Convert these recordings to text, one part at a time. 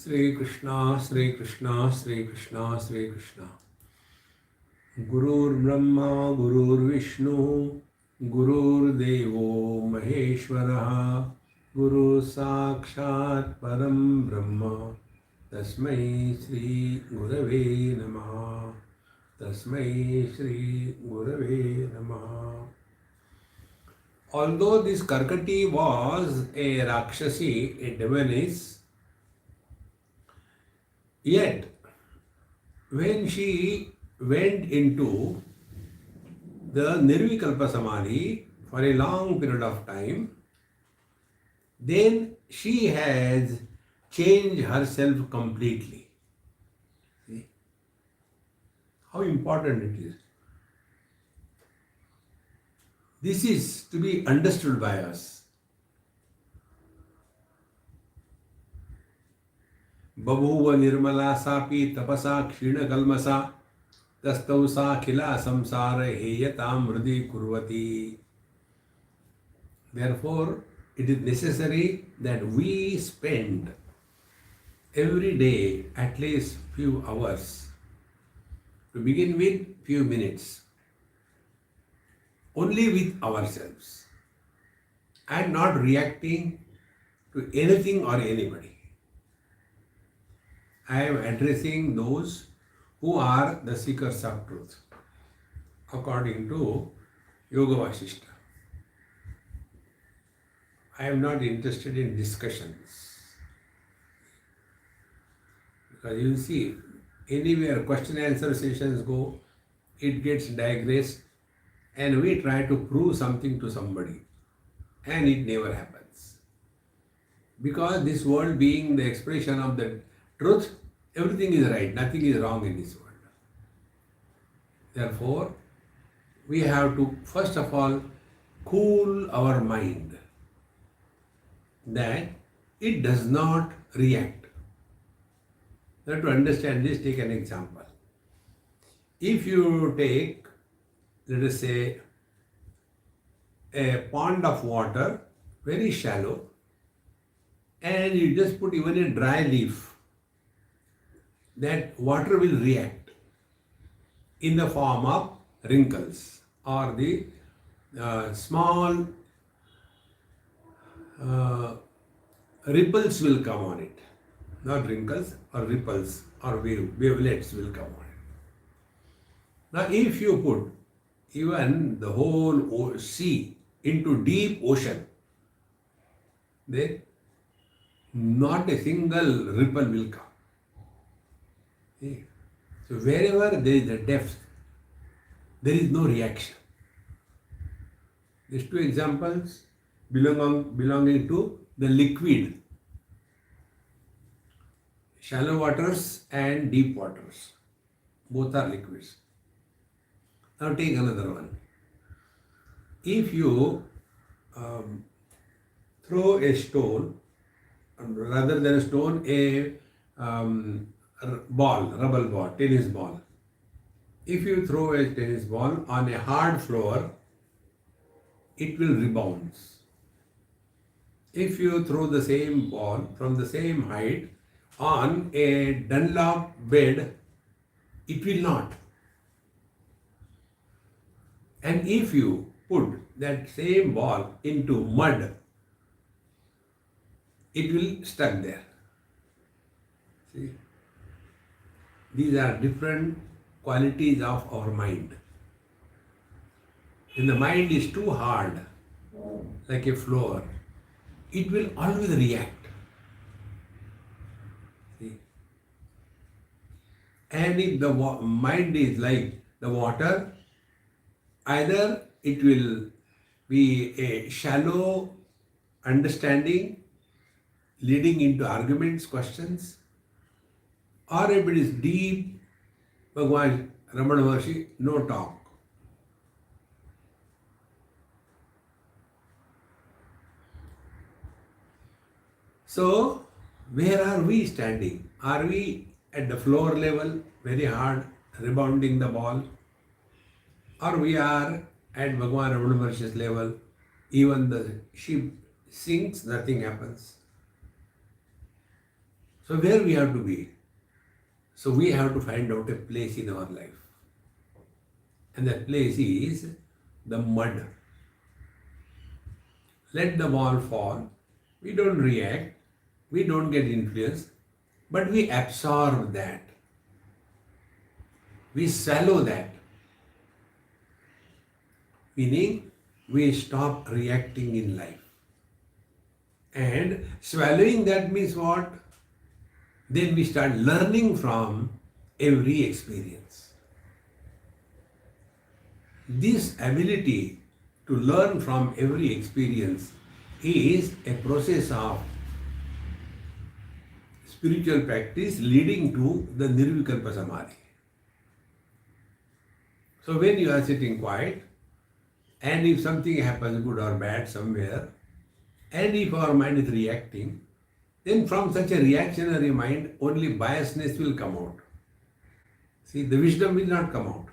Sri Krishna, Sri Krishna, Sri Krishna, Sri Krishna. Gurur Brahma, Gurur Vishnu, Gurur Devo Maheshwaraha, Guru Sakshat Param Brahma, Tasmai Sri Gurave Namaha, Tasmai Sri Gurave Namaha. Although this Karkati was a Rakshasi, a demoness, yet when she went into the Nirvikalpa Samadhi for a long period of time, then she has changed herself completely. See how important it is. This is to be understood by us. Babhuva nirmala sapi tapasa kshina kalmasa tastau sa khila samsara heyatam mridi kurvati. Therefore, it is necessary that we spend every day at least few hours, to begin with few minutes, only with ourselves and not reacting to anything or anybody. I am addressing those who are the seekers of truth, according to Yoga Vaasishtha. I am not interested in discussions. Because you see, anywhere question answer sessions go, it gets digressed and we try to prove something to somebody and it never happens. Because this world being the expression of the truth, everything is right, nothing is wrong in this world. Therefore, we have to first of all cool our mind that it does not react. You have to understand this. Take an example. If you take, let us say, a pond of water, very shallow, and you just put even a dry leaf, that water will react in the form of wrinkles or the small ripples will come on it. Not wrinkles, or ripples or wavelets will come on it. Now if you put even the whole sea into deep ocean, then not a single ripple will come. See? So wherever there is a depth, there is no reaction. These two examples belonging to the liquid, shallow waters and deep waters. Both are liquids. Now take another one. If you throw a stone, rather than a stone, a ball, rubber ball, tennis ball. If you throw a tennis ball on a hard floor, it will rebound. If you throw the same ball from the same height on a Dunlop bed, it will not. And if you put that same ball into mud, it will stuck there. See? These are different qualities of our mind. When the mind is too hard, like a floor, it will always react. See? And if the mind is like the water, either it will be a shallow understanding leading into arguments, questions, or if it is deep, Bhagwan Ramana Maharshi, no talk. So, where are we standing? Are we at the floor level, very hard, rebounding the ball? Or we are at Bhagwan Ramana Maharshi's level, even the ship sinks, nothing happens. So where we have to be? So we have to find out a place in our life. And that place is the mud. Let the ball fall. We don't react. We don't get influenced. But we absorb that. We swallow that. Meaning, we stop reacting in life. And swallowing that means what? Then we start learning from every experience. This ability to learn from every experience is a process of spiritual practice leading to the Nirvikalpa Samadhi. So when you are sitting quiet, and if something happens good or bad somewhere, and if our mind is reacting, then from such a reactionary mind, only biasness will come out. See, the wisdom will not come out.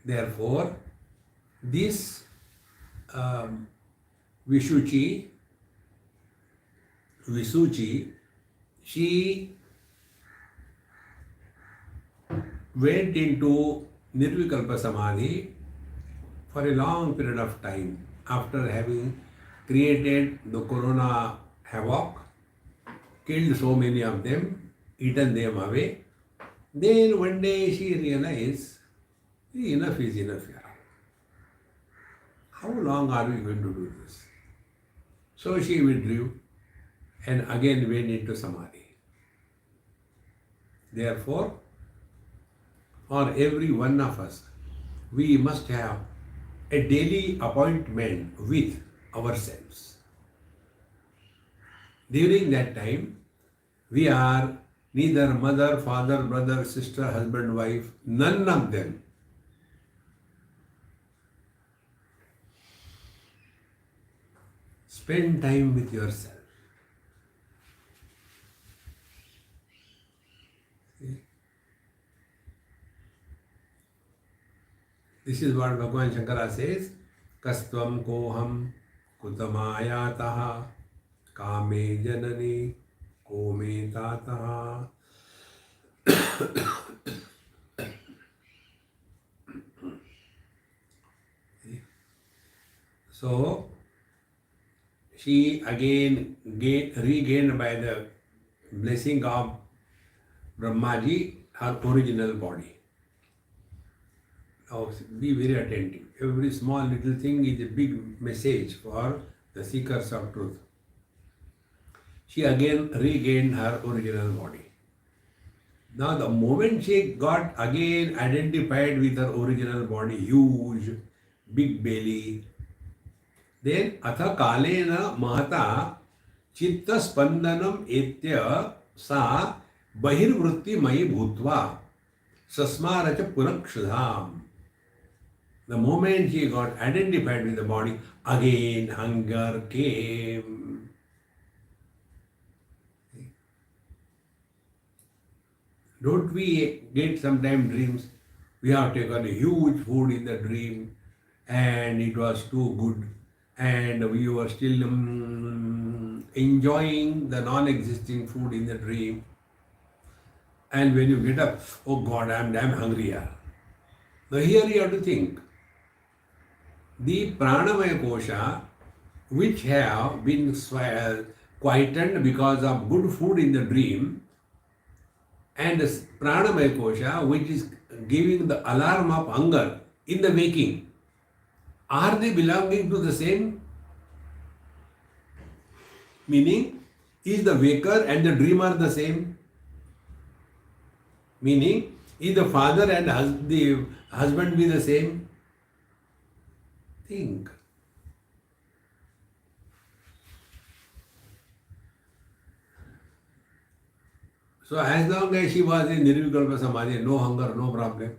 Therefore, this Visuchi, she went into Nirvikalpa Samadhi for a long period of time after having created the corona havoc, killed so many of them, eaten them away. Then one day she realized, enough is enough here. How long are we going to do this? So she withdrew and again went into Samadhi. Therefore, for every one of us, we must have a daily appointment with ourselves. During that time, we are neither mother, father, brother, sister, husband, wife, none of them. Spend time with yourself. This is what Bhagavan Shankara says, Kastvam koham kutamaya kame janani kome tataha. So, she again regained by the blessing of Brahmaji her original body. Now be very attentive. Every small little thing is a big message for the seekers of truth. She again regained her original body. Now the moment she got again identified with her original body, huge, big belly, then atha kalena mahata chitta spandanam etya sa bahirvrutti mai bhutva sasmaracha purakshadham. The moment she got identified with the body, again hunger came. Don't we get sometimes dreams? We have taken a huge food in the dream and it was too good and we were still enjoying the non-existing food in the dream. And when you get up, oh God, I'm damn hungry here. Now here you have to think. The pranamaya kosha, which have been quietened because of good food in the dream, and the pranamaya kosha, which is giving the alarm of hunger in the waking, are they belonging to the same? Meaning, is the waker and the dreamer the same? Meaning, is the father and the husband be the same? Think. So as long as she was in Nirvikalpa Samadhi, no hunger, no problem.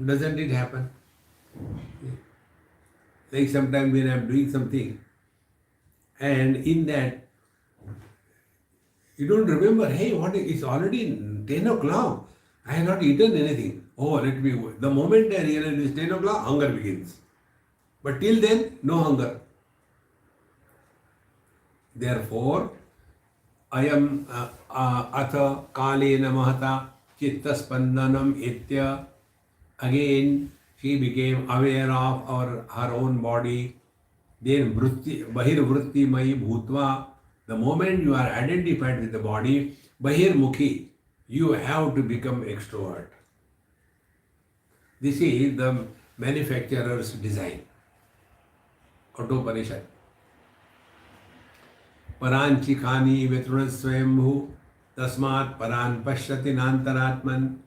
Doesn't it happen? Like sometimes when I am doing something and in that you don't remember, hey, it's already 10 o'clock. I have not eaten anything. Oh, let me go. The moment I realize it's 10 o'clock, hunger begins. But till then, no hunger. Therefore, ayam atha kalena mahata chitta spandanam itya. Again, she became aware of her own body. Then bahirvritti mai bhutva. The moment you are identified with the body, bahirmukhi, you have to become extrovert. This is the manufacturer's design. Kathopanishad. Paranchi khani vitruna swayambhu tasmat paran pashyati nantaratman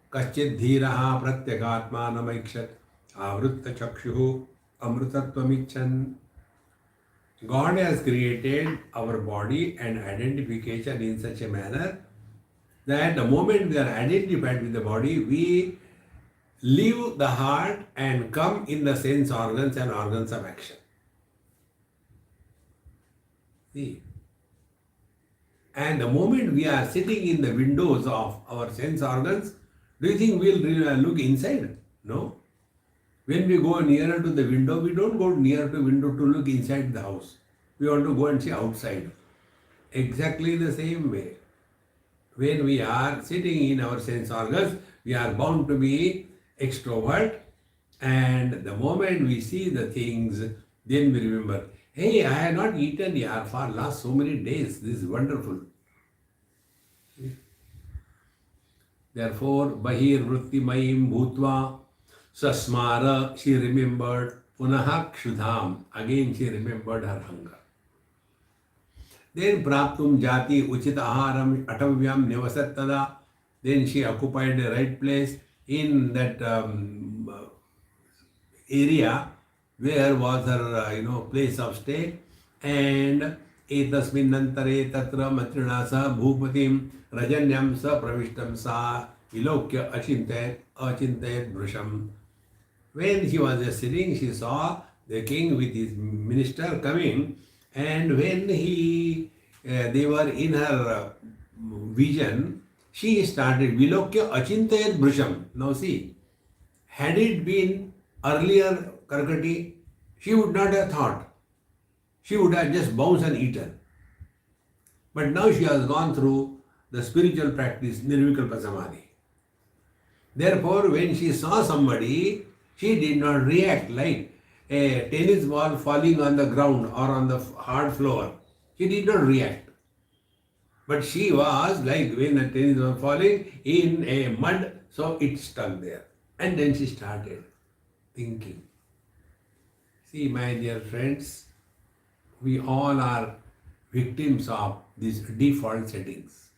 kaschid dhiraha pratyakatmanamaikshat avrutta chakshuhu amrutattvamichan. God has created our body and identification in such a manner that the moment we are identified with the body, we leave the heart and come in the sense organs and organs of action. See? And the moment we are sitting in the windows of our sense organs, do you think we'll look inside? No. When we go nearer to the window, we don't go near to the window to look inside the house. We want to go and see outside. Exactly the same way. When we are sitting in our sense organs, we are bound to be extrovert, and the moment we see the things, then we remember, hey, I have not eaten yet for last so many days. This is wonderful. Therefore, bahir vritti mayim bhutva sasmara, she remembered, punaha kshudham, again she remembered her hunger. Then praptum jati uchita aharam atavyam nivasat tada, then she occupied the right place in that area where was her place of stay, and etasmin nantare tatra matrina sa bhupatim rajanyam sa pravishtam sa vilokya achintayat brusham. When she was just sitting, she saw the king with his minister coming, and when they were in her vision, she started vilokya achintayat brusham. Now see, had it been earlier Karkati, she would not have thought. She would have just bounced and eaten. But now she has gone through the spiritual practice, Nirvikalpa Samadhi. Therefore, when she saw somebody, she did not react like a tennis ball falling on the ground or on the hard floor. She did not react. But she was like when a tennis was falling in a mud, so it stuck there. And then she started thinking. See, my dear friends, we all are victims of these default settings.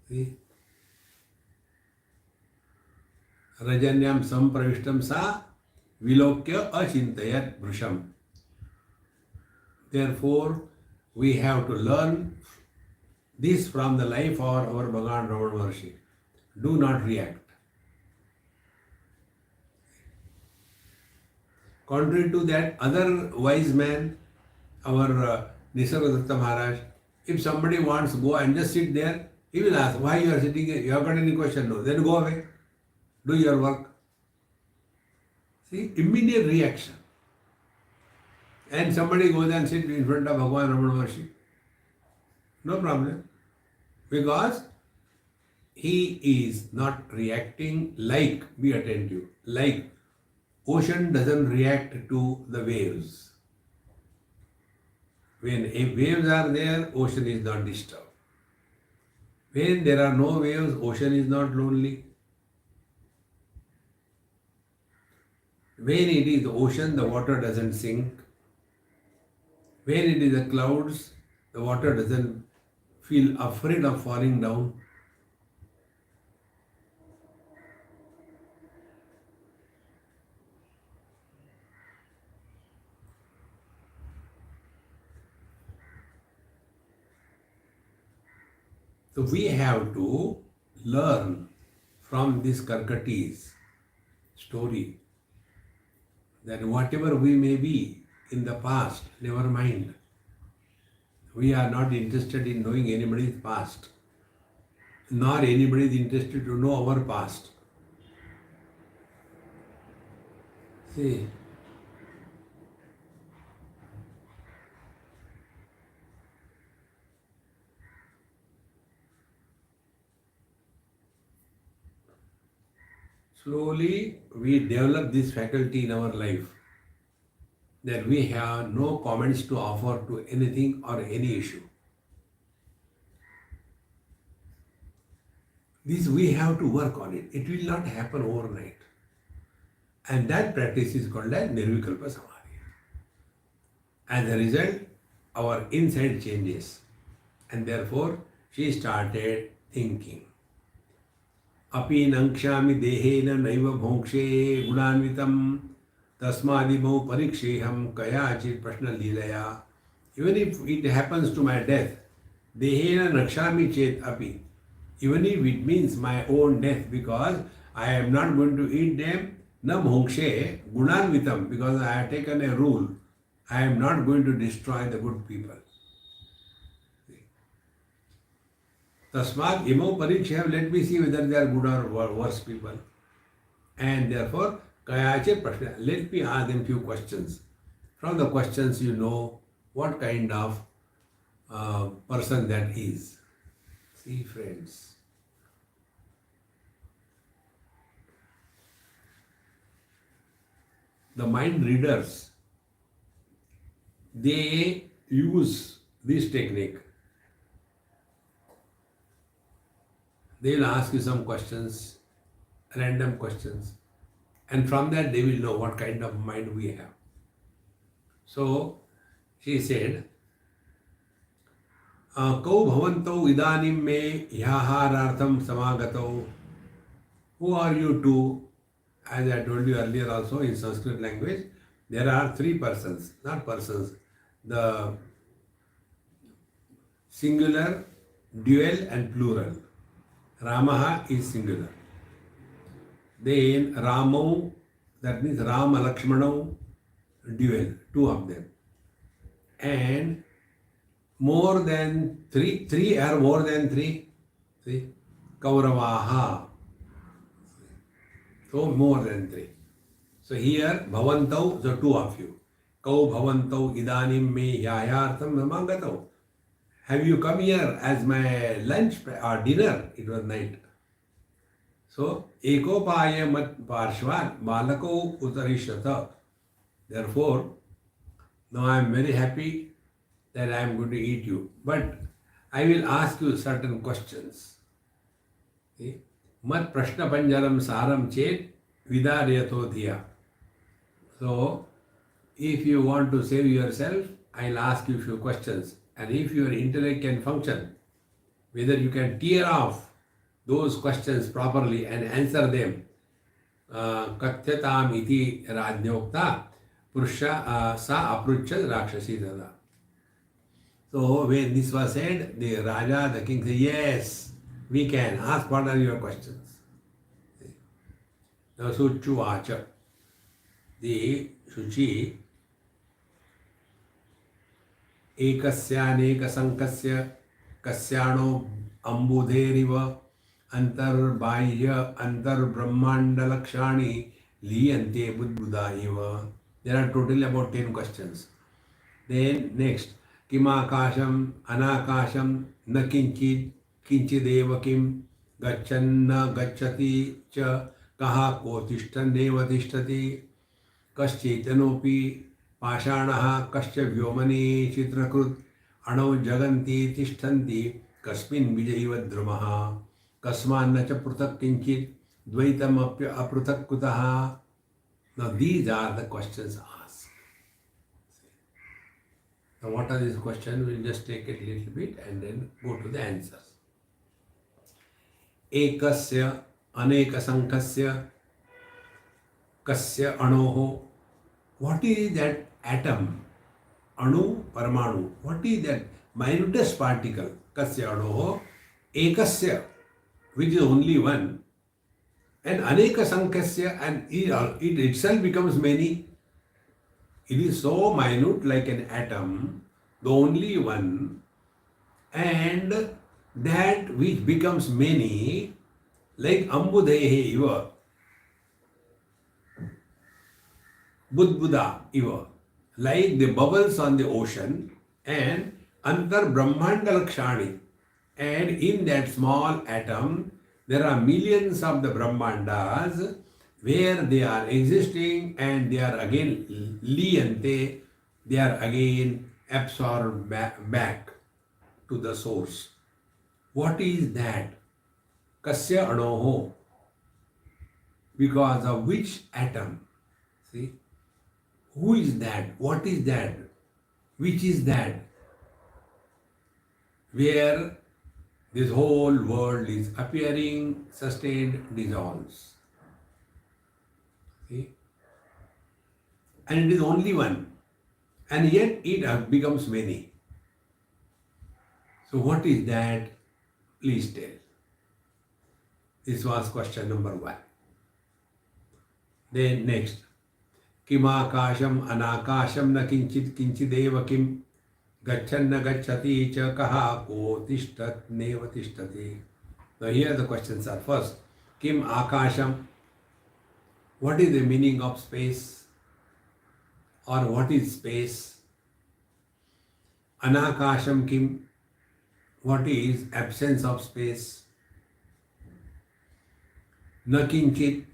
See? Rajanyam sampravishtam sa vilokya achintayat brusham. Therefore, we have to learn this from the life of our Bhagavan Ramana Maharshi. Do not react. Contrary to that, other wise man, our Nisargadatta Maharaj, if somebody wants to go and just sit there, he will ask, why you are sitting here? You have got any question? No. Then go away. Do your work. See, immediate reaction. And somebody goes and sits in front of Bhagavan Ramana Maharshi. No problem. Because he is not reacting like, be attentive, like ocean doesn't react to the waves. When waves are there, ocean is not disturbed. When there are no waves, ocean is not lonely. When it is the ocean, the water doesn't sink. When it is the clouds, the water doesn't feel afraid of falling down. So we have to learn from this Karkati's story that whatever we may be in the past, never mind. We are not interested in knowing anybody's past, nor anybody is interested to know our past. See, slowly we develop this faculty in our life that we have no comments to offer to anything or any issue. This we have to work on it. It will not happen overnight. And that practice is called as Nirvikalpa Samadhi. As a result, our inside changes. And therefore, she started thinking. Api nankshami dehena naiva bhongshe gunanvitam tasmadimau pariksheham kayachit prashna lilaya. Even if it happens to my death, dehena nakshami chet api. Even if it means my own death, because I am not going to eat them, na bhongshe gunanvitam, because I have taken a rule, I am not going to destroy the good people. Tasmat imau pariksheham, let me see whether they are good or worse people. And therefore, kayache prashna, let me ask them few questions. From the questions you know what kind of person that is. See friends, the mind readers, they use this technique. They will ask you some questions, random questions, and from that they will know what kind of mind we have. So she said, Kau bhavantau idanim me yaharartham samagato. Who are you two? As I told you earlier also in Sanskrit language, there are three persons, not persons. The singular, dual and plural. Ramaha is singular. Then Ramau, that means Rama Lakshmanau, dual, two of them. And more than three are more than three. See? Kauravaha. So more than three. So here Bhavantau, the two of you. Kau Bhavantau idanim me yayartham namangatau. Have you come here as my lunch or dinner? It was night. So ekopaya mat parshvat balako utarishata. Therefore, now I am very happy that I am going to eat you. But I will ask you certain questions. See? Mat prashna panjaram saram chet vidaryato dhiya. So, if you want to save yourself, I will ask you a few questions. And if your intellect can function, whether you can tear off those questions properly and answer them, Kathyatam iti rajnyokta purusha sa apruchya rakshasi dada. So when this was said, the Raja, the king said, yes, we can. Ask what are your questions. Now Suchu Acha, the Shuchi, ekasya sankasya kasyano ambudheriva antarbahya antarbrahmanda lakshani liyante budbuddha eva. There are totally about 10 questions. Then next, kimakasham anakasham na kinchid kinchideva kim gachanna gacchati cha kaha ko tishtaneva tishtati kaschetanopi पाषाणः कश्च व्योमनी चित्रकृत अणौ जगन्ति तिष्ठन्ति कस्मिन् बीजैव द्रुमः कस्मान्न च पृथक् किञ्चित् द्वैतम् अपृथक् कुतः. Now these are the questions asked. Now what are these questions? We'll just take it a little bit and then go to the answers. Ekasya anekasankhasya kasya anoho. What is that atom? Anu, Paramanu. What is that minutest particle? Kasya anoho. Ekasya, which is only one. And aneka sankhasya, and it itself becomes many. It is so minute like an atom, the only one. And that which becomes many, like ambudehe iva. Budbuddha iva, like the bubbles on the ocean, and antar brahmanda lakshani, and in that small atom there are millions of the brahmandas, where they are existing and they are again liyante, they are again absorbed back to the source. What is that? Kasya anoho. Because of which atom? See? Who is that? What is that? Which is that? Where this whole world is appearing, sustained, dissolves. See? And it is only one. And yet it becomes many. So what is that? Please tell. This was question number 1. Then next. Kimakasham anakasham na kinchit kinchideva kim gachanna gacchati cha kaha ko tishtat neva tishtati. Now here the questions are first. Kim akasham. What is the meaning of space? Or what is space? Anakasham kim. What is absence of space? Na kinchit.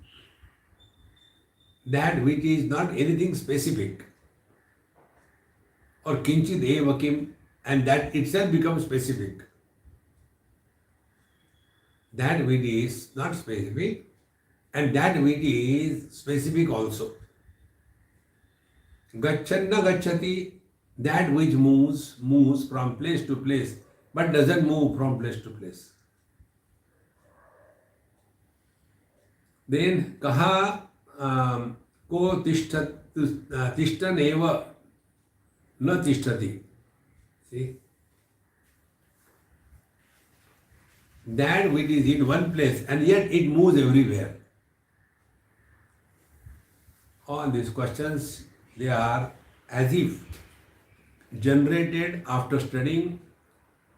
That which is not anything specific. Or kinchit eva kim, and that itself becomes specific. That which is not specific, and that which is specific also. Gachanna gacchati, that which moves from place to place, but doesn't move from place to place. Then kaha ko tishtan eva na tishtati. See? That which is in one place and yet it moves everywhere. All these questions, they are as if generated after studying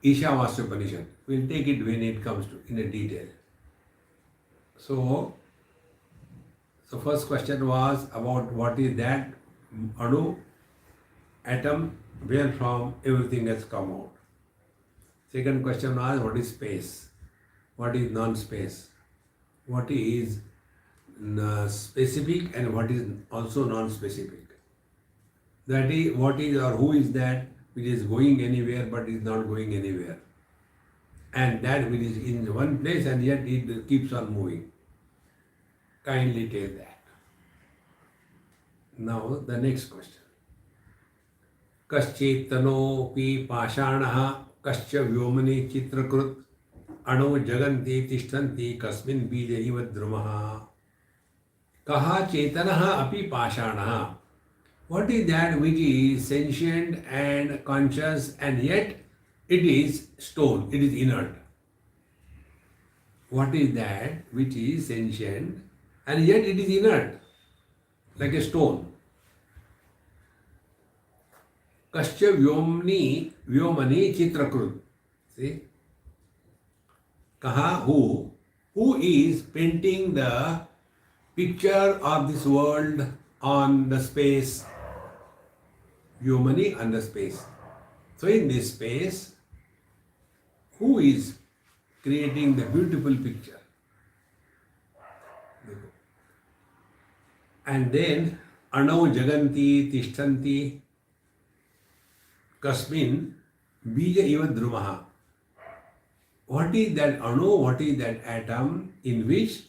Ishavasya Upanishad. We'll take it when it comes to in a detail. So first question was about what is that anu, atom, where from everything has come out. Second question was what is space? What is non-space? What is specific and what is also non-specific? That is, what is or who is that which is going anywhere but is not going anywhere? And that which is in one place and yet it keeps on moving. Kindly take that. Now the next question. Kaschetanopi pashanaha kascha vyomani chitrakrut ano jaganti tishtanti kasmin bija iva drumaha. Kaha chetanaha api pashanaha. What is that which is sentient and conscious and yet it is stone, it is inert? What is that which is sentient and yet it is inert, like a stone? Kascha vyomani chitrakrut. See? Kaha, who is painting the picture of this world on the space? Vyomani on the space. So in this space, who is creating the beautiful picture? And then anau jaganti tishtanti kasmin bija iva drumaha. What is that anu? What is that atom in which,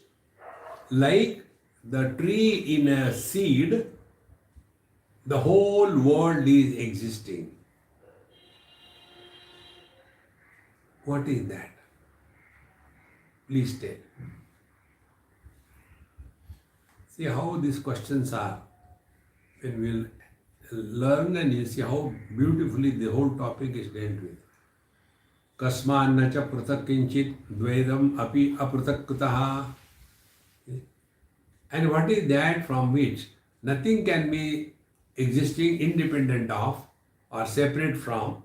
like the tree in a seed, the whole world is existing? What is that? Please tell. See how these questions are. When we'll learn and you see how beautifully the whole topic is dealt with. Kasmanna cha pratak kinchit dvedam api apratak kutaha. And what is that from which nothing can be existing independent of or separate from,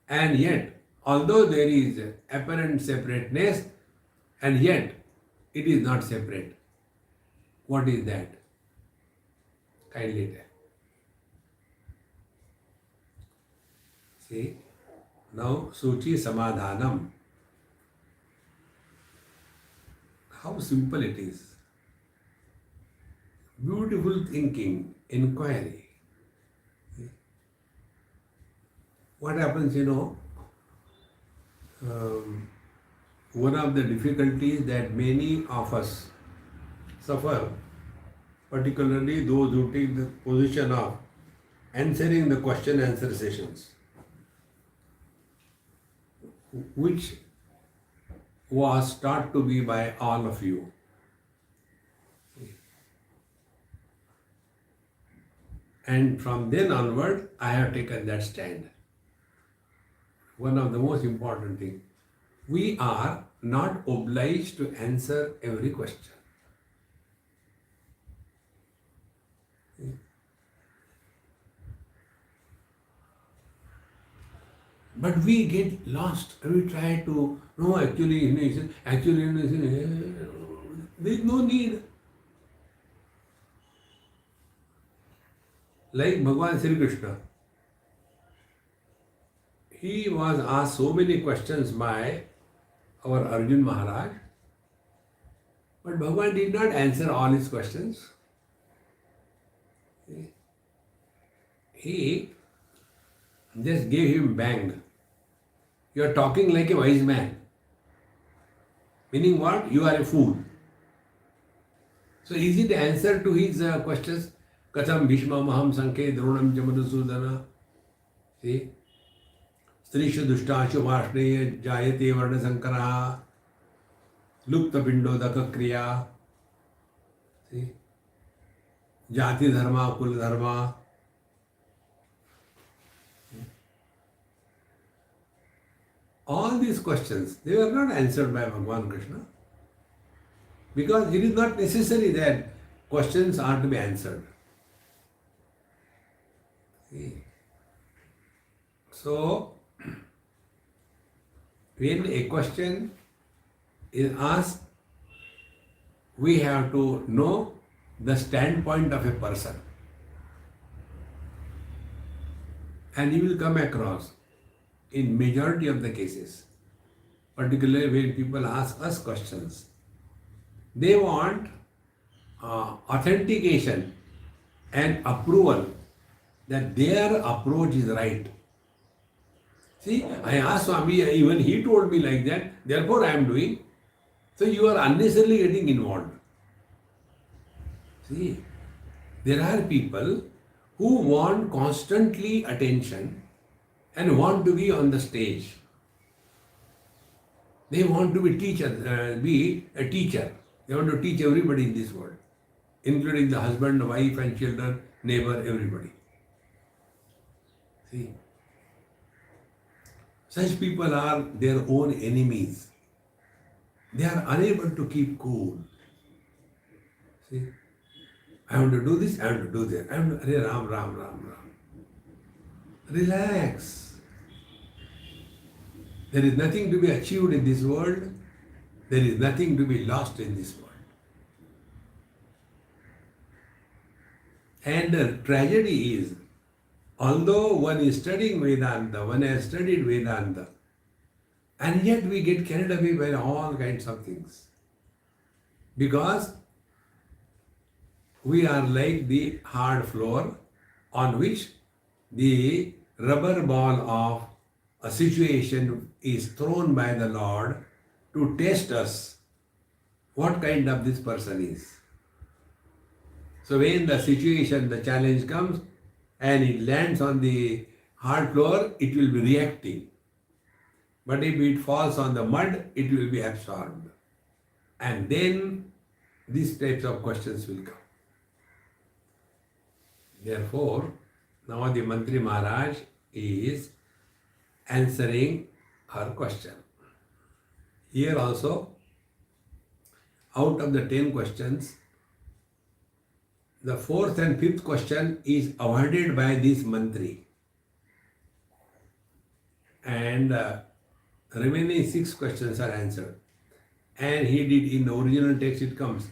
and yet although there is apparent separateness and yet it is not separate. What is that? Kindly tell. See, now Suchi Samadhanam. How simple it is. beautiful thinking, inquiry. What happens, one of the difficulties that many of us suffer, particularly those who take the position of answering the question answer sessions, which was taught to be by all of you. And from then onward, I have taken that stand. One of the most important things, we are not obliged to answer every question. But we get lost. We try to, no, actually, there is no need. Like Bhagavan Sri Krishna, he was asked so many questions by our Arjun Maharaj, but Bhagavan did not answer all his questions. He just gave him bang. You are talking like a wise man. Meaning what? You are a fool. So is it the answer to his questions? Katham Bhishma Maham Sankhe Dronam Jamadusudana. See? Strishu Dushtashu Vashneya Jayate Varna Sankara Lupta Pindodaka Kriya. See? Jati Dharma, Kul Dharma. All these questions, they were not answered by Bhagavan Krishna, because it is not necessary that questions are to be answered. See? So, when a question is asked, we have to know the standpoint of a person. And you will come across, in majority of the cases, particularly when people ask us questions, they want authentication and approval that their approach is right. See, I asked Swami, even he told me like that, therefore I am doing. So you are unnecessarily getting involved. See, there are people who want constantly attention and want to be on the stage. They want to be a teacher. They want to teach everybody in this world, including the husband, wife and children, neighbor, everybody. See, such people are their own enemies. They are unable to keep cool. See, I want to do this, I want to do that. I want to, Ram. Relax. There is nothing to be achieved in this world. There is nothing to be lost in this world. And the tragedy is, although one is studying Vedanta, one has studied Vedanta, and yet we get carried away by all kinds of things. Because we are like the hard floor on which the rubber ball of a situation is thrown by the Lord to test us what kind of this person is. So when the situation, the challenge comes and it lands on the hard floor, it will be reacting. But if it falls on the mud, it will be absorbed. And then these types of questions will come. Therefore, now the Mantri Maharaj is answering her question. Here also, out of the 10 questions, the 4th and 5th question is avoided by this Mantri. And remaining 6 questions are answered. And he did, in the original text it comes,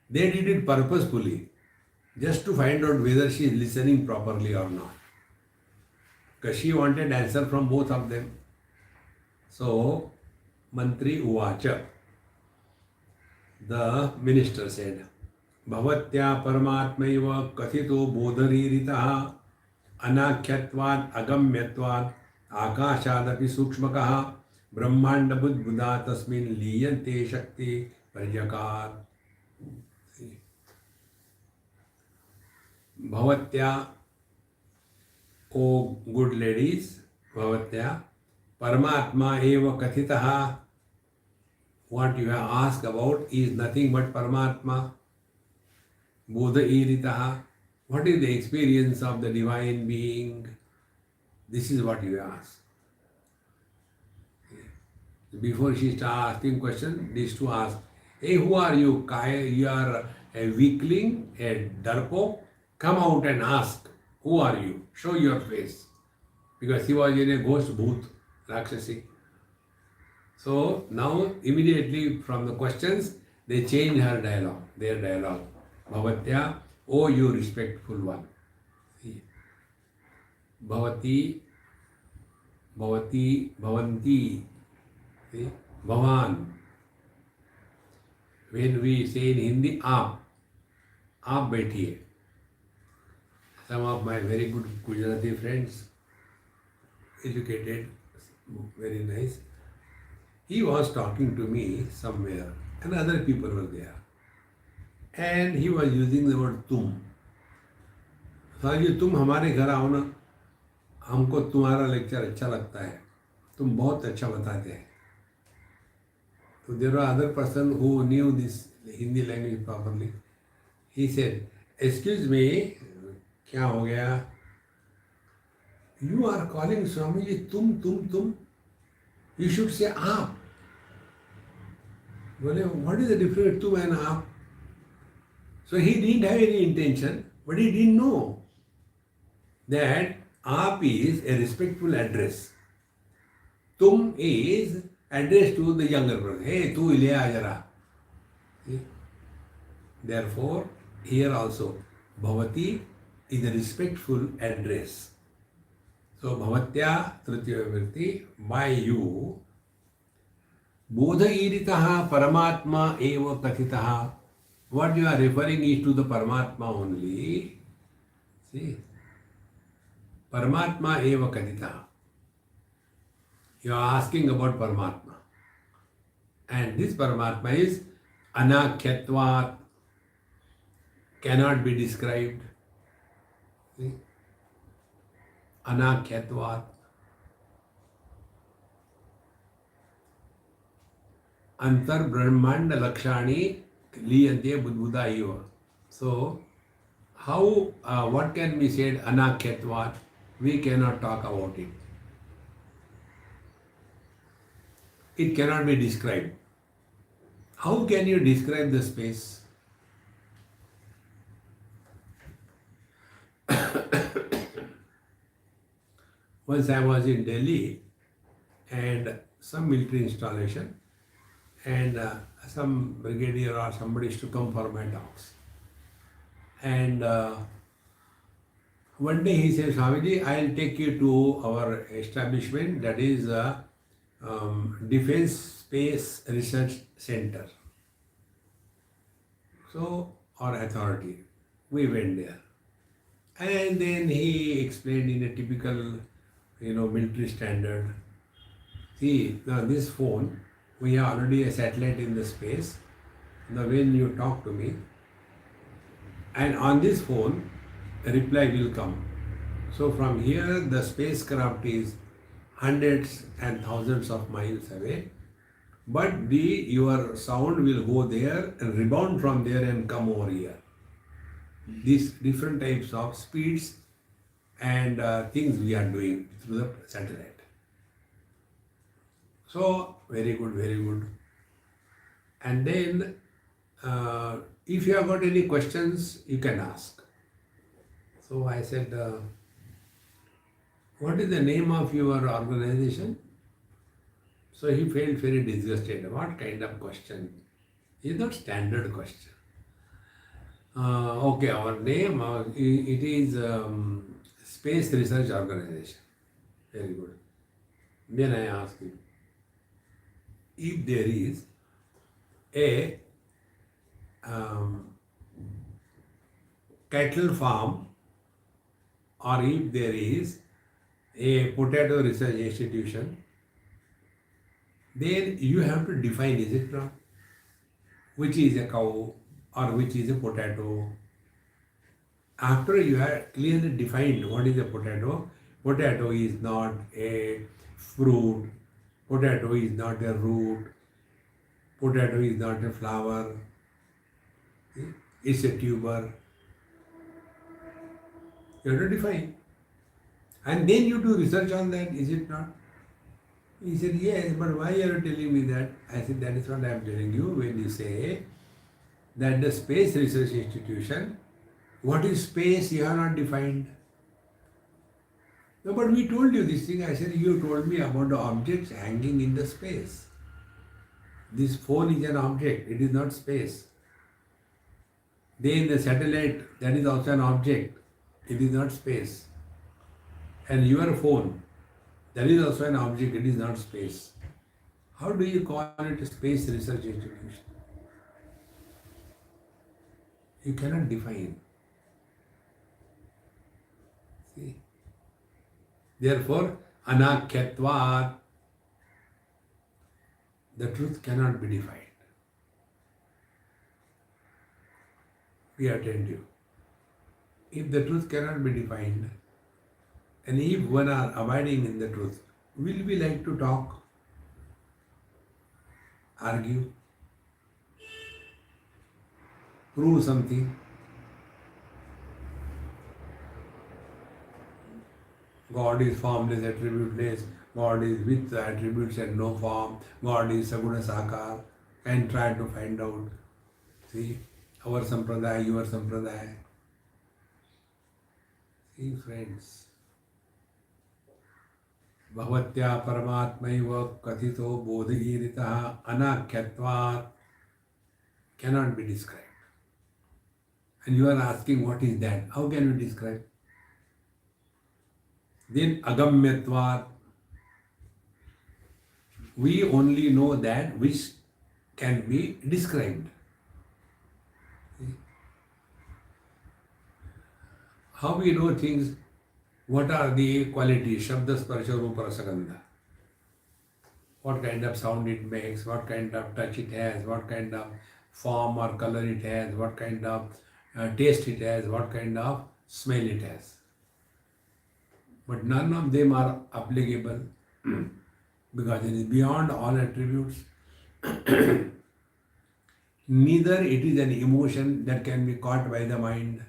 they did it purposefully, just to find out whether she is listening properly or not. Because she wanted answer from both of them. So, Mantri Uvacha, the minister said, भवत्या परमात्मैव कथितो बोधरीरितः अनाख्यत्वात् अगम्यत्वात् आकाशादपि सूक्ष्मकः ब्रह्माण्डबुद्बुदा तस्मिन् लीयन्ते शक्ति पर्यकात्। भवत्या, ओ good ladies, भवत्या परमात्मा एव कथितः, what you have asked about is nothing but Paramatma. Bodha iritaha, what is the experience of the divine being? This is what you ask. Before she starts asking question, these two ask, hey, who are you? You are a weakling, a darpo. Come out and ask, who are you? Show your face. Because he was in a ghost booth, Rakshasi. So now immediately from the questions, they change her dialogue, their dialogue. Bhavatya, oh you respectful one. See. Bhavati, Bhavati, Bhavanti. See? Bhavan. When we say in Hindi, aap baithiye. Some of my very good Gujarati friends, educated, very nice. He was talking to me somewhere and other people were there. And he was using the word tum. साहब तुम हमारे घर आओ ना, हमको तुम्हारा lecture अच्छा लगता है, तुम बहुत अच्छा बताते हैं. So there were other person who knew this Hindi language properly. He said, excuse me, क्या हो गया? You are calling Swami ji tum. You should say aap. Well, what is the difference between tum and aap? So he didn't have any intention, but he didn't know that aap is a respectful address. Tum is addressed to the younger brother. Hey, tu le aa jara. Therefore, here also, Bhavati is a respectful address. So, Bhavatya, Tritiya Vibhakti, by you, Bodha iritaha Paramatma eva kathitaha. What you are referring is to the Paramatma only. See? Paramatma eva kathitaha. You are asking about Paramatma. And this Paramatma is anakhyatvat, cannot be described. See? Anakhyatvat. Antar Brahmanda Lakshani Liyante Budbuda Eva. So, how, what can be said Anakhyatvat? We cannot talk about it. It cannot be described. How can you describe the space? Once I was in Delhi and some military installation, and some brigadier or somebody is to come for my talks. And one day he said, Swamiji, I'll take you to our establishment, that is Defense Space Research Center. So, our authority, we went there. And then he explained in a typical, military standard. See, now this phone, we have already a satellite in the space. Now when you talk to me, and on this phone, a reply will come. So from here, the spacecraft is hundreds and thousands of miles away, but your sound will go there and rebound from there and come over here. These different types of speeds and things we are doing through the satellite. So, very good, very good. And then, if you have got any questions, you can ask. So I said, what is the name of your organization? So he felt very disgusted. What kind of question? It's not standard question. Okay, our name, it is Space Research Organization. Very good. Then I asked him, if there is a cattle farm, or if there is a potato research institution, then you have to define, is it not? Which is a cow or which is a potato. After you have clearly defined what is a potato, potato is not a fruit, potato is not a root, potato is not a flower, it's a tuber. You have to define. And then you do research on that, is it not? He said, yes, but why are you telling me that? I said, that is what I am telling you when you say that the space research institution, what is space you have not defined. No, but we told you this thing. I said, you told me about the objects hanging in the space. This phone is an object, it is not space. Then the satellite, that is also an object, it is not space. And your phone, that is also an object, it is not space. How do you call it a space research institution? You cannot define. See? Therefore, anakyatvat, the truth cannot be defined. Be attentive. If the truth cannot be defined, and if one are abiding in the truth, will we like to talk, argue, prove something? God is formless, attributeless, God is with attributes and no form, God is Saguna Sakar, and try to find out. See, our sampradaya, your sampradaya. See, friends. Bhavatya paramatmaiva kathito bodhigiritaha anakyatvat cannot be described. And you are asking what is that? How can we describe? Then agamyatvat, we only know that which can be described. How we know things? What are the qualities? Shabda, sparsha, rupa, rasagandha. What kind of sound it makes, what kind of touch it has, what kind of form or color it has, what kind of taste it has, what kind of smell it has. But none of them are applicable because it is beyond all attributes. Neither it is an emotion that can be caught by the mind,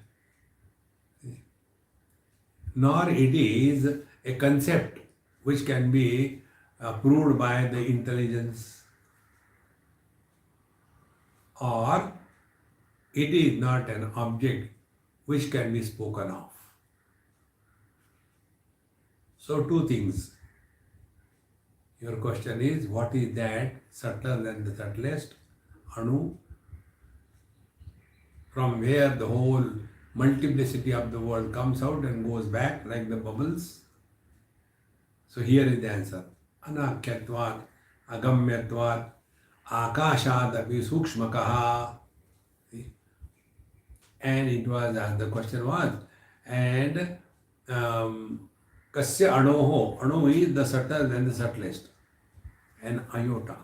nor it is a concept which can be proved by the intelligence, or it is not an object which can be spoken of. So two things. Your question is, what is that subtler than the subtlest? Anu, from where the whole multiplicity of the world comes out and goes back like the bubbles. So here is the answer. Anakyatvat, agamyatvat, akashadapi sukshmakaha. And it was, the question was, and kasya anoho, anu is the subtle than the subtlest. An iota,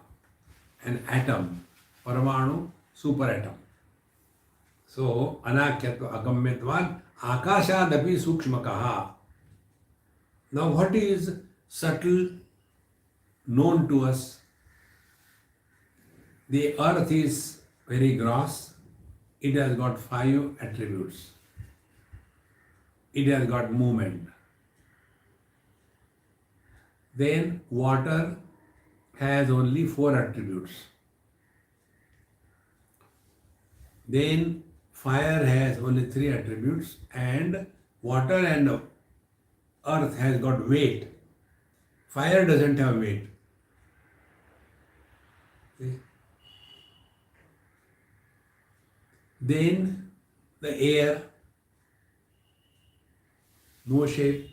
an atom, paramanu, superatom. So, anakyatva agamyatvan akashadapi sukshmakaha. Now, what is subtle known to us? The earth is very gross. It has got 5 attributes. It has got movement. Then water has only 4 attributes. Then fire has only 3 attributes, and water and earth has got weight. Fire doesn't have weight. See? Then the air, no shape,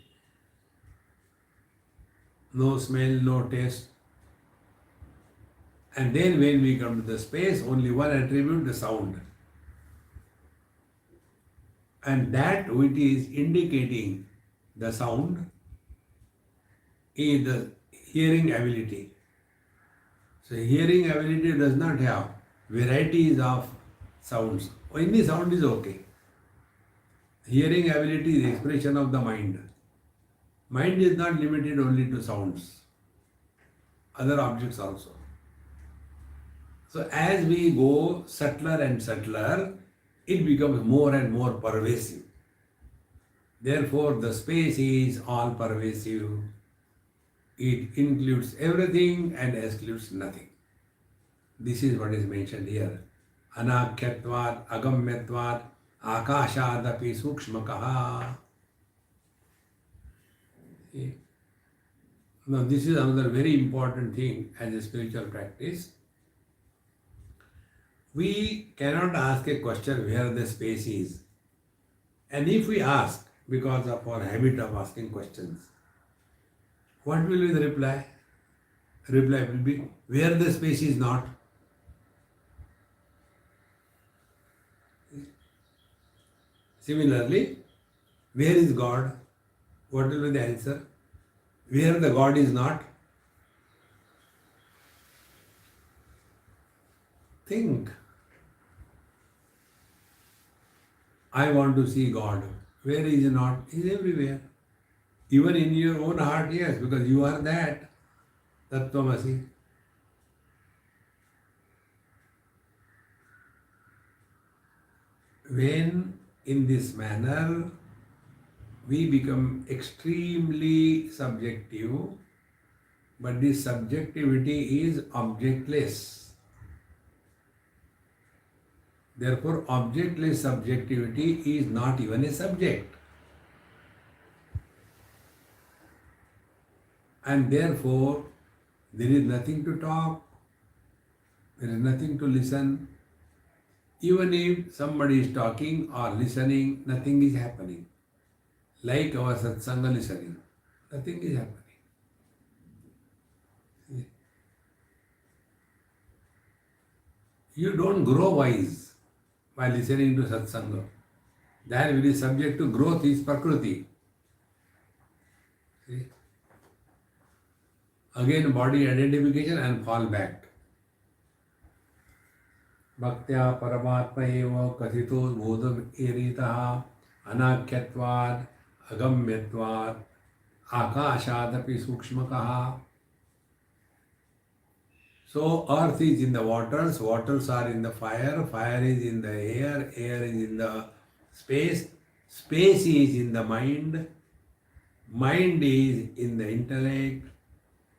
no smell, no taste. And then when we come to the space, only 1 attribute, the sound. And that which is indicating the sound is the hearing ability. So hearing ability does not have varieties of sounds. Any sound is okay. Hearing ability is the expression of the mind. Mind is not limited only to sounds, other objects also. So as we go subtler and subtler, it becomes more and more pervasive. Therefore, the space is all pervasive. It includes everything and excludes nothing. This is what is mentioned here. Anakyatvat, agamyatvat, akashadapi sukshmakaha. Now, this is another very important thing as a spiritual practice. We cannot ask a question where the space is. And if we ask, because of our habit of asking questions, what will be the reply? Reply will be where the space is not. Similarly, where is God? What will be the answer? Where the God is not. Think. I want to see God. Where is He not? He is everywhere. Even in your own heart, yes, because you are that. Tattvamasi. When in this manner we become extremely subjective, but this subjectivity is objectless. Therefore, objectless subjectivity is not even a subject. And therefore, there is nothing to talk, there is nothing to listen. Even if somebody is talking or listening, nothing is happening. Like our satsanga listening, nothing is happening. You don't grow wise by listening to satsanga. That which is subject to growth is prakriti. See? Again, body identification and fall back. Bhaktya paramatma eva kathito bodham eritaha anakyatvad agamyatvad akashadapi sukshmakaha. So earth is in the waters, waters are in the fire, fire is in the air, air is in the space, space is in the mind, mind is in the intellect,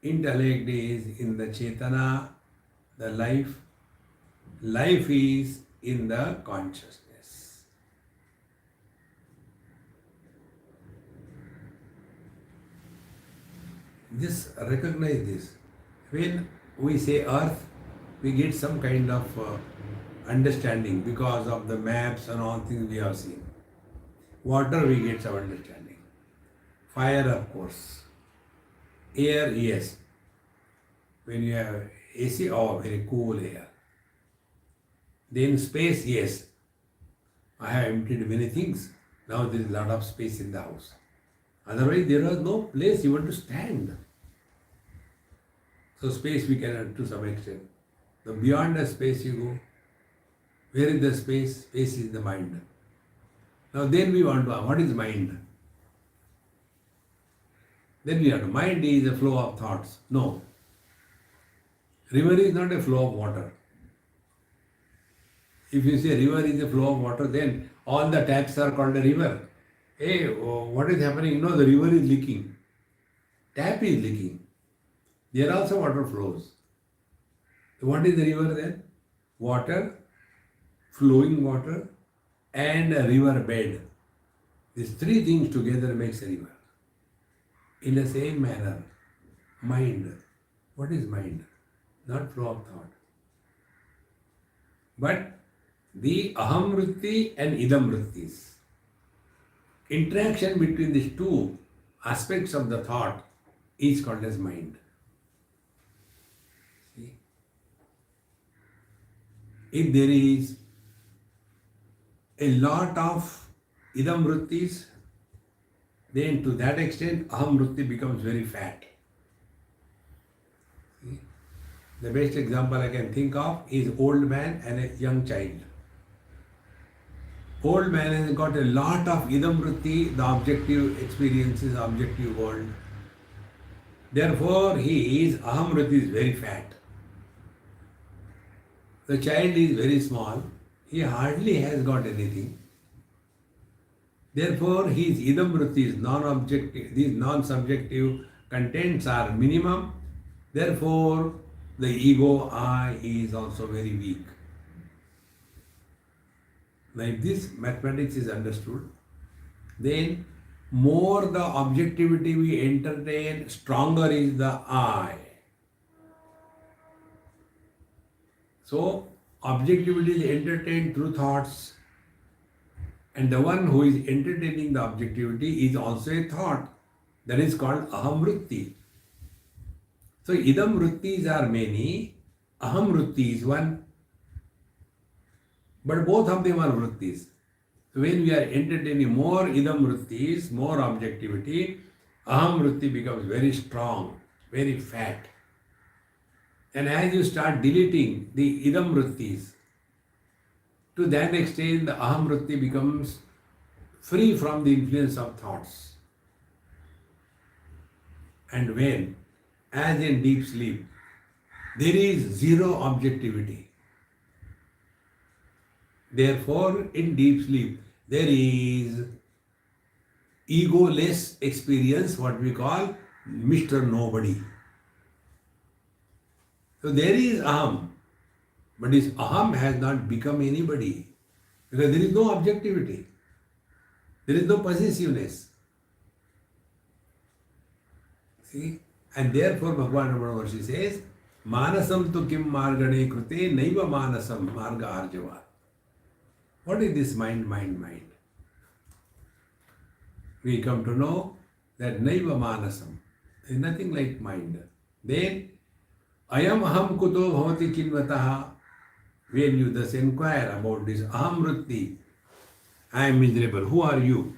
intellect is in the chetana, the life, life is in the consciousness. Just recognize this. When we say earth, we get some kind of understanding because of the maps and all things we have seen. Water, we get some understanding. Fire, of course. Air, yes. When you have AC, oh, very cool air. Then space, yes. I have emptied many things. Now there is a lot of space in the house. Otherwise, there was no place even to stand. So space we can to some extent. The beyond the space you go. Where is the space? Space is the mind. Now then we want to ask, what is mind? Then we have to, mind is a flow of thoughts. No. River is not a flow of water. If you say river is a flow of water, then all the taps are called a river. Hey, what is happening? You know, the river is leaking. Tap is leaking. There also water flows. What is the river then? Water, flowing water, and a river bed. These three things together makes a river. In the same manner, mind. What is mind? Not flow of thought. But the aham vritti and idam vrittis. Interaction between these two aspects of the thought is called as mind. See? If there is a lot of idam vrittis, then to that extent aham vritti becomes very fat. See? The best example I can think of is old man and a young child. Old man has got a lot of idam vritti, the objective experiences, objective world. Therefore, his aham vritti is very fat. The child is very small, he hardly has got anything. Therefore, his idam vrittis, non-objective, these non-subjective contents are minimum. Therefore, the ego I is also very weak. Now, if this mathematics is understood, then more the objectivity we entertain, stronger is the I. So, objectivity is entertained through thoughts, and the one who is entertaining the objectivity is also a thought. That is called aham vritti. So, idam vrittis are many, aham vritti is one. But both of them are vrittis. So, when we are entertaining more idam vrittis, more objectivity, aham vritti becomes very strong, very fat. And as you start deleting the idam vrittis, to that extent the aham vritti becomes free from the influence of thoughts. And when, as in deep sleep, there is zero objectivity. Therefore, in deep sleep, there is egoless experience, what we call Mr. Nobody. So there is aham, but this aham has not become anybody because there is no objectivity, there is no possessiveness. See? And therefore, Bhagavan Ramana Maharshi says, Manasam tu kim margane krute naiva manasam marga arjava. What is this mind? We come to know that naiva manasam is nothing like mind. Then, ayam aham kuto bhavati kinvataha. When you thus inquire about this aham vritti, I am miserable. Who are you?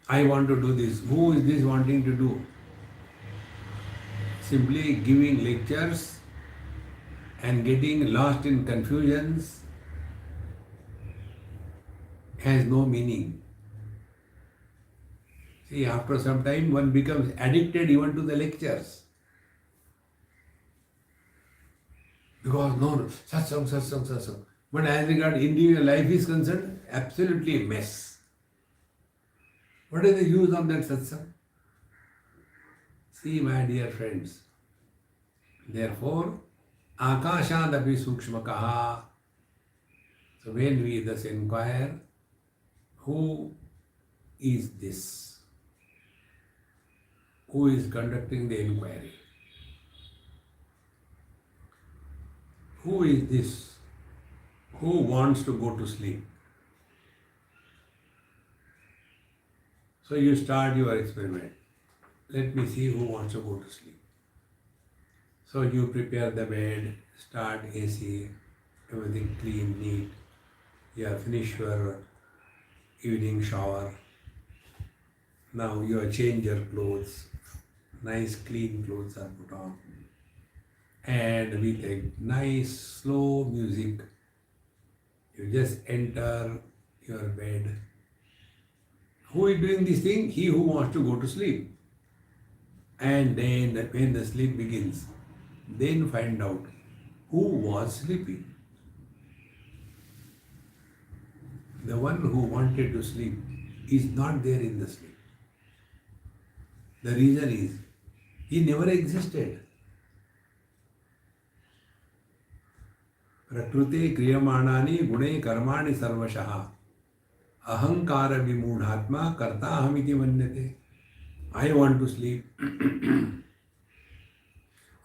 I want to do this. Who is this wanting to do? Simply giving lectures and getting lost in confusions has no meaning. See, after some time one becomes addicted even to the lectures. Because no, satsang. But as regard individual life is concerned, absolutely a mess. What is the use of that satsang? See, my dear friends, therefore, akashadapi sukshmakaha. So when we thus inquire, who is this? Who is conducting the inquiry? Who is this? Who wants to go to sleep? So you start your experiment. Let me see who wants to go to sleep. So you prepare the bed, start AC, everything clean, neat. You have finished your evening shower. Now you have changed your clothes. Nice clean clothes are put on. And with a nice slow music, you just enter your bed. Who is doing this thing? He who wants to go to sleep. And then when the sleep begins, then find out who was sleeping. The one who wanted to sleep is not there in the sleep. The reason is, he never existed. Prakrute kriyamanani gune karmani sarvashaha ahankara vimudhatma karta ahamiti manyate. I want to sleep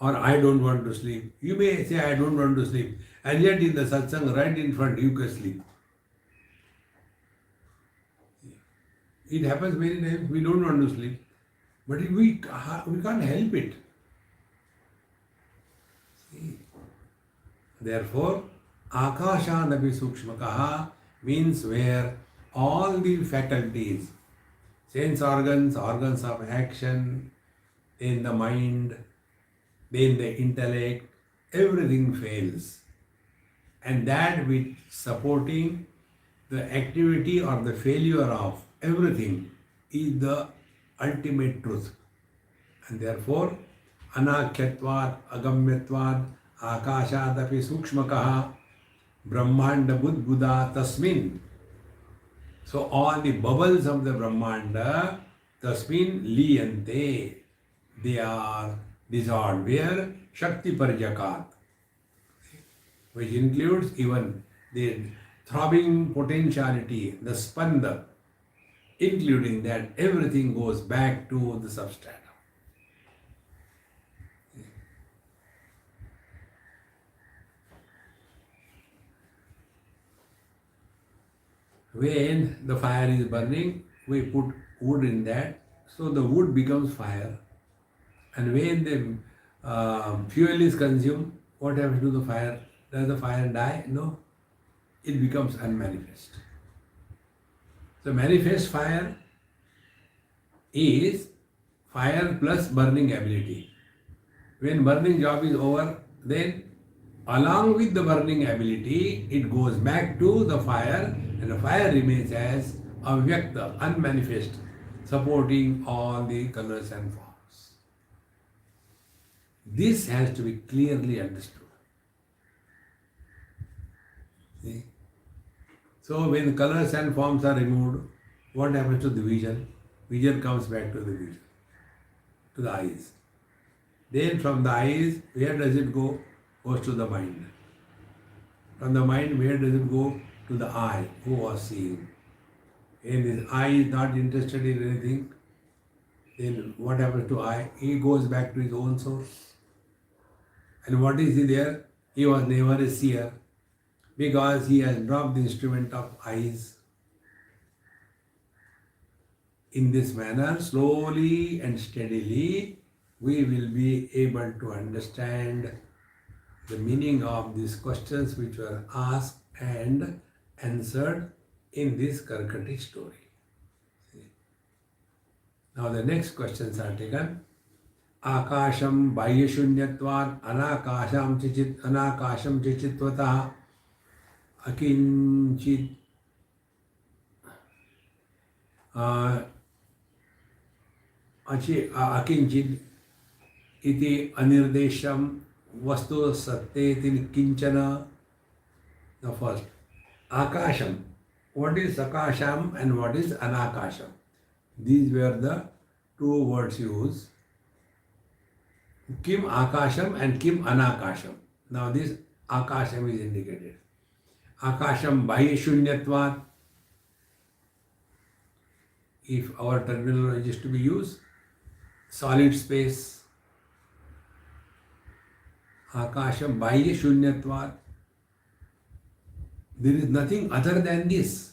or I don't want to sleep. You may say I don't want to sleep, and yet in the satsang right in front you can sleep. It happens many times, we don't want to sleep, but we can't help it. See? Therefore, akashanapi sukshmakaha means where all the faculties, sense organs, organs of action, then the mind, then the intellect, everything fails. And that which supporting the activity or the failure of everything is the ultimate truth. And therefore, anakyatvad, agamyatvad, akashadapi sukshmakaha, brahmanda budbuddha tasmin. So all the bubbles of the brahmanda, tasmin liyante, they are dissolved. Where? Shakti parjakat, which includes even the throbbing potentiality, the spanda, including that everything goes back to the substratum. When the fire is burning, we put wood in that, so the wood becomes fire. And when the fuel is consumed, what happens to the fire? Does the fire die? No. It becomes unmanifest. So manifest fire is fire plus burning ability. When burning job is over, then along with the burning ability, it goes back to the fire, and the fire remains as avyakta, unmanifest, supporting all the colors and forms. This has to be clearly understood. See? So when the colors and forms are removed, what happens to the vision? Vision comes back to the vision, to the eyes. Then from the eyes, where does it go? Goes to the mind. From the mind, where does it go? To the eye, who was seeing. And his eye is not interested in anything. Then what happens to eye? He goes back to his own source. And what is he there? He was never a seer, because he has dropped the instrument of eyes. In this manner, slowly and steadily, we will be able to understand the meaning of these questions which were asked and answered in this Karkati story. See? Now the next questions are taken. Akasham bahyashunyatvat anakasham chichitvataha akinchit akinchit iti anirdesham vastu satyeti kinchana. The first, Akasham. What is Akasham and what is Anakasham? These were the two words used. Kim Akasham and Kim Anakasham. Now this Akasham is indicated. Akasham Bahyashunyatvat. If our terminology is to be used, solid space. Akasham Bahyashunyatvat. There is nothing other than this.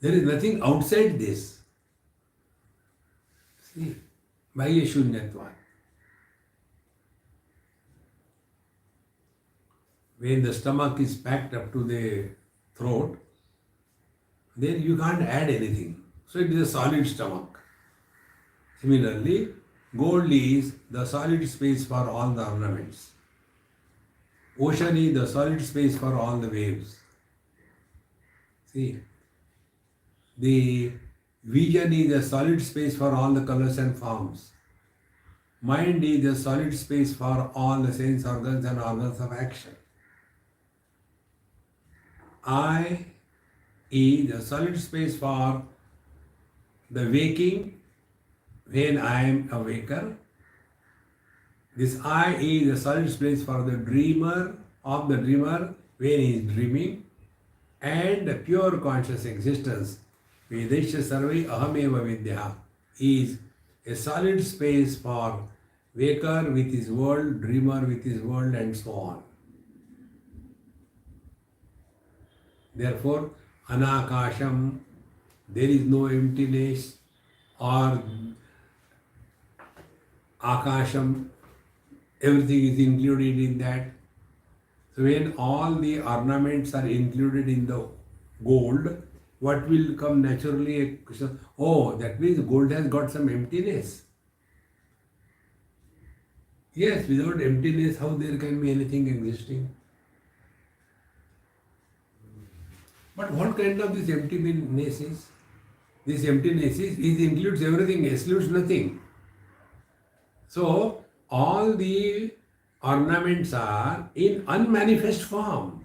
There is nothing outside this. See, Bahyashunyatvat. When the stomach is packed up to the throat, then you can't add anything. So it is a solid stomach. Similarly, gold is the solid space for all the ornaments. Ocean is the solid space for all the waves. See, the vision is the solid space for all the colors and forms. Mind is the solid space for all the sense organs and organs of action. I is the solid space for the waking when I am a waker. This I is the solid space for the dreamer of the dreamer when he is dreaming, and the pure conscious existence, Vedesha Sarve Ahameva Vidya, is a solid space for waker with his world, dreamer with his world, and so on. Therefore, Anakasham, there is no emptiness, or Akasham, everything is included in that. So when all the ornaments are included in the gold, what will come naturally? A question, oh, that means gold has got some emptiness. Yes, without emptiness, how there can be anything existing? But what kind of this emptiness is? This emptiness is, it includes everything, excludes nothing. So, all the ornaments are in unmanifest form.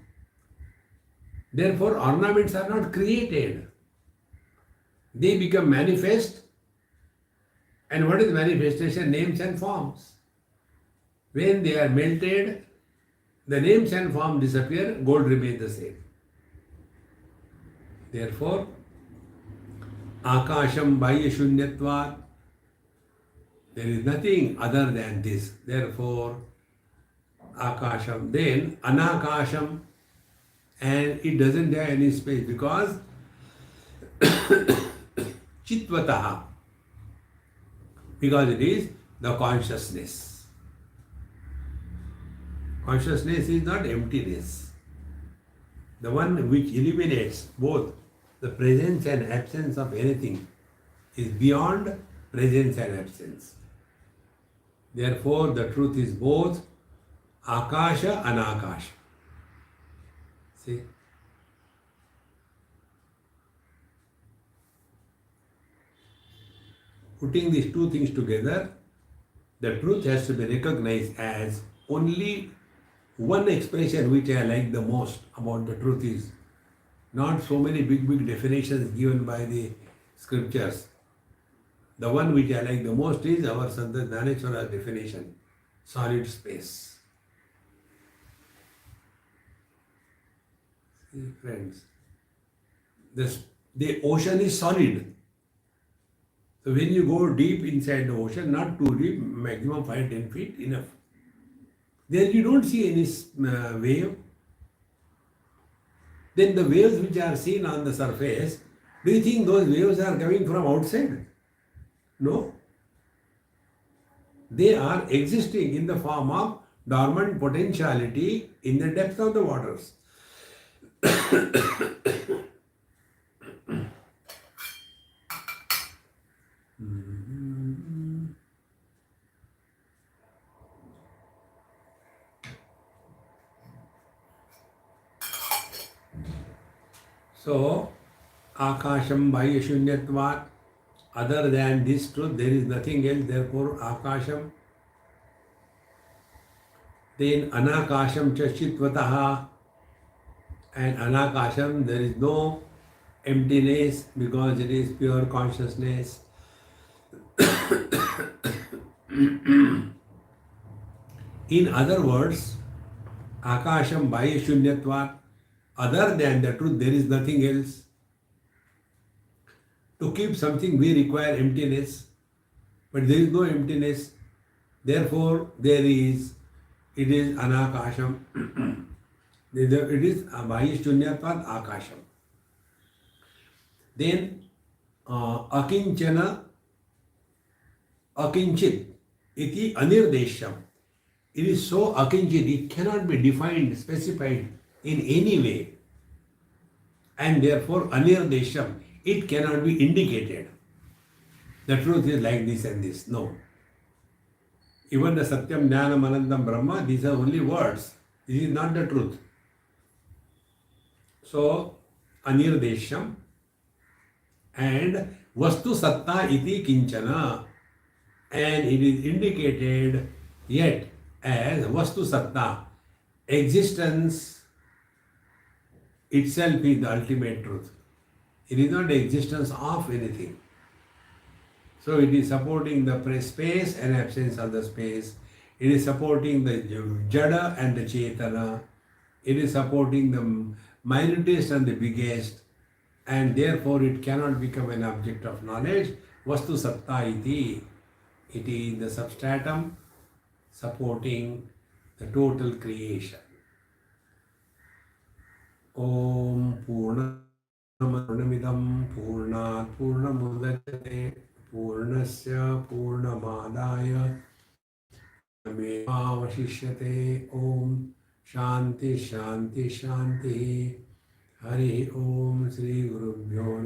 Therefore, ornaments are not created. They become manifest. And what is manifestation? Names and forms. When they are melted, the names and form disappear, gold remains the same. Therefore, Akasham Bhaya Shunyatvat, there is nothing other than this. Therefore, Akasham, then Anakasham, and it doesn't have any space because Chitvataha, because it is the consciousness. Consciousness is not emptiness. The one which eliminates both the presence and absence of anything is beyond presence and absence. Therefore, the truth is both Akasha and Akasha. See? Putting these two things together, the truth has to be recognized as only one expression which I like the most about the truth is not so many big definitions given by the scriptures. The one which I like the most is our Sant Dhaneshwara's definition, solid space. See, friends, the ocean is solid. So when you go deep inside the ocean, not too deep, maximum 5-10 feet, enough. There you don't see any wave. Then the waves which are seen on the surface, do you think those waves are coming from outside? No. They are existing in the form of dormant potentiality in the depth of the waters. So, Akasham Bhaya Shunyatvat, other than this truth, there is nothing else, therefore Akasham. Then Anakasham Chashchitvataha, and Anakasham, there is no emptiness because it is pure consciousness. In other words, Akasham Bhaya Shunyatvat, other than the truth, there is nothing else. To keep something, we require emptiness, but there is no emptiness. Therefore, it is Anakasham. It is Vaasishtha Akasham. Then, Akinchana, Akinchit, iti Anirdesham. It is so akinchit, it cannot be defined, specified in any way. And therefore, Anirdesham, it cannot be indicated. The truth is like this and this. No. Even the Satyam, Jnanam, Anandam, Brahma, these are only words. This is not the truth. So, Anirdesham and Vastu Satta iti Kinchana, and it is indicated yet as Vastu Satta. Existence itself is the ultimate truth. It is not the existence of anything. So it is supporting the space and absence of the space. It is supporting the Jada and the Chetana. It is supporting the minutest and the biggest. And therefore it cannot become an object of knowledge. Vastu Satta iti. It is the substratum supporting the total creation. Om Purnamidam Purnat Purnamudachyate Purnasya Purnamadaya Vaasishtha. Om Shanti Shanti Shanti. Hari Om Sri Gurubhyo